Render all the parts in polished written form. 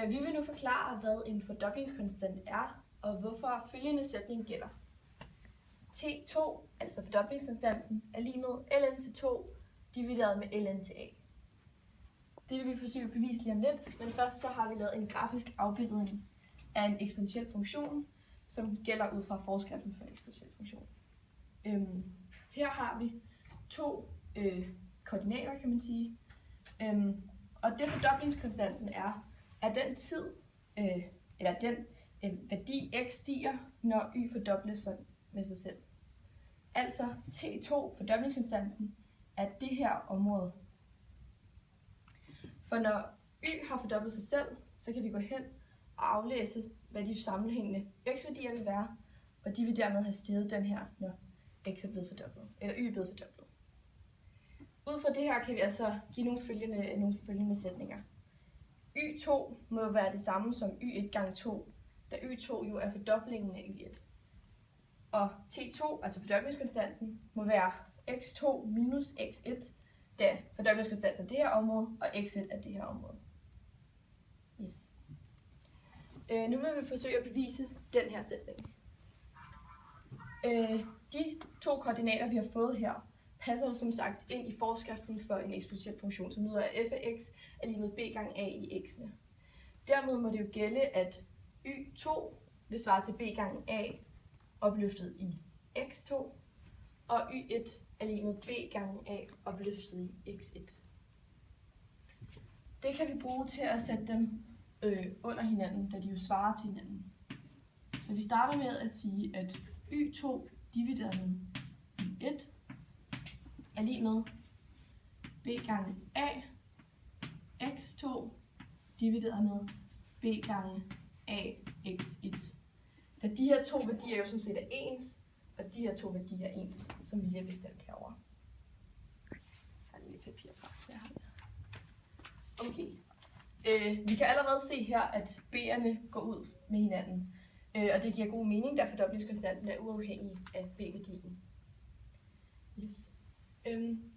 Vi vil nu forklare, hvad en fordoblingskonstant er, og hvorfor følgende sætning gælder. T2, altså fordoblingskonstanten, er lig med ln til 2 divideret med ln til a. Det vil vi forsøge at bevise lige om lidt, men først så har vi lavet en grafisk afbildning af en eksponentiel funktion, som gælder ud fra forskriften for en eksponentiel funktion. Her har vi to koordinater, kan man sige, og det fordoblingskonstanten er den tid, eller den værdi x stiger, når y fordobler sig med sig selv. Altså T2, fordoblingskonstanten, er det her område. For når y har fordoblet sig selv, så kan vi gå hen og aflæse, hvad de sammenhængende x-værdier vil være, og de vil dermed have steget den her, når x er blevet fordoblet, eller y er blevet fordoblet. Ud fra det her kan vi altså give nogle følgende sætninger. y2 må være det samme som y1 gange 2, da y2 jo er fordoblingen af y1. Og T2, altså fordoblingskonstanten, må være x2 minus x1, da fordoblingskonstanten er det her område, og x1 er det her område. Yes. Nu vil vi forsøge at bevise den her sætning. De to koordinater, vi har fået her, passer jo som sagt ind i forskriften for en eksponentiel funktion, som lyder, at f af x er lig med b gange a i x'ene. Dermed må det jo gælde, at y2 vil svare til b gange a opløftet i x2, og y1 er lig med b gange a opløftet i x1. Det kan vi bruge til at sætte dem under hinanden, da de jo svarer til hinanden. Så vi starter med at sige, at y2 divideret med y1 er lig med b gange a, x2 divideret med b gange a x1. Da de her to værdier jo sådan set er ens, og de her to værdier er ens, som vi lige har bestemt herovre. Jeg tager lige papir fra. Okay. Vi kan allerede se her, at b'erne går ud med hinanden, og det giver god mening, da fordoblingskonstanten er uafhængig af b-værdien. Yes.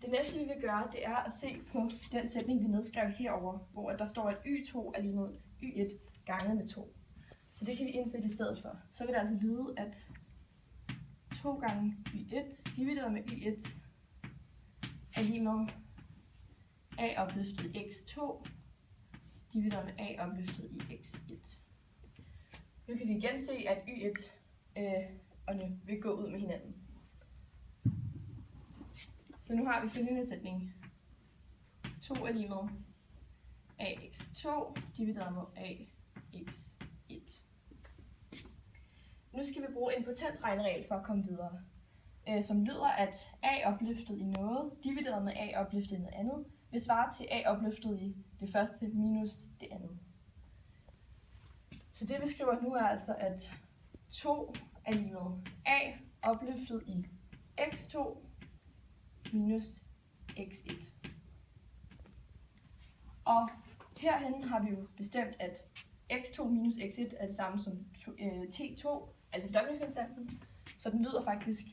Det næste vi vil gøre, det er at se på den sætning, vi nedskrev herover, hvor der står, at y2 er lig med y1 ganget med 2. Så det kan vi indsætte i stedet for. Så vil det altså lyde, at 2 gange y1 divideret med y1 er lig med a opløftet x2 divideret med a opløftet i x1. Nu kan vi igen se, at y1 vil gå ud med hinanden. Så nu har vi følgende sætning. 2 er lig med ax2 divideret med ax1. Nu skal vi bruge en potensregneregel for at komme videre, som lyder, at a opløftet i noget divideret med a opløftet i noget andet vil svare til a opløftet i det første minus det andet. Så det vi skriver nu er altså, at 2 er lig med a opløftet i x2 minus x1. Og herhen har vi jo bestemt, at x2 minus x1 er det samme som t2, altså fordoblingskonstanten, så den lyder faktisk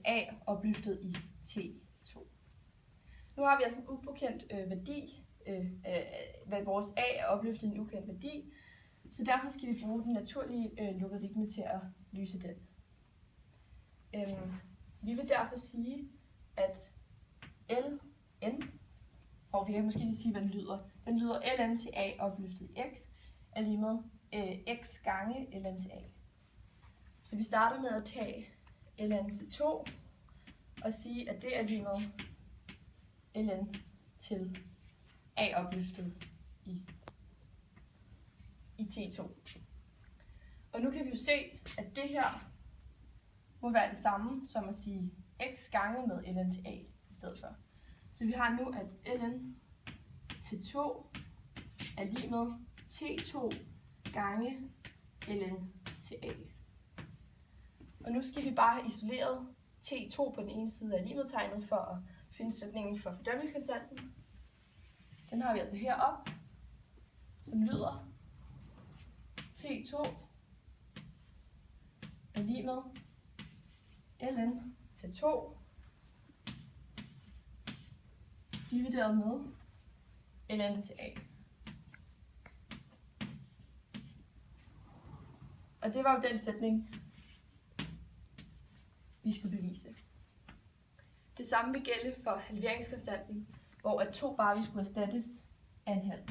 a opløftet i t2. Nu har vi altså en ukendt værdi, hvad vores a er opløftet i en ukendt værdi, så derfor skal vi bruge den naturlige logaritme til at løse den. Vi vil derfor sige, at ln, og vi kan måske lige sige, hvad den lyder. Den lyder ln til a opløftet i x er lige med x gange ln til a. Så vi starter med at tage ln til 2 og sige, at det er lige med ln til a opløftet i t2. Og nu kan vi jo se, at det her må være det samme som at sige x gange med ln til a i stedet for. Så vi har nu, at ln til 2 er lig med t2 gange ln til a. Og nu skal vi bare have isoleret t2 på den ene side af lig med tegnet for at finde sætningen for fordoblingskonstanten. Den har vi altså heroppe, som lyder t2 er lig med ln til 2 divideret med ln til a. Og det var jo den sætning, vi skulle bevise. Det samme vil gælde for halveringskonstanten, hvor at 2 bare skulle erstattes af en halv.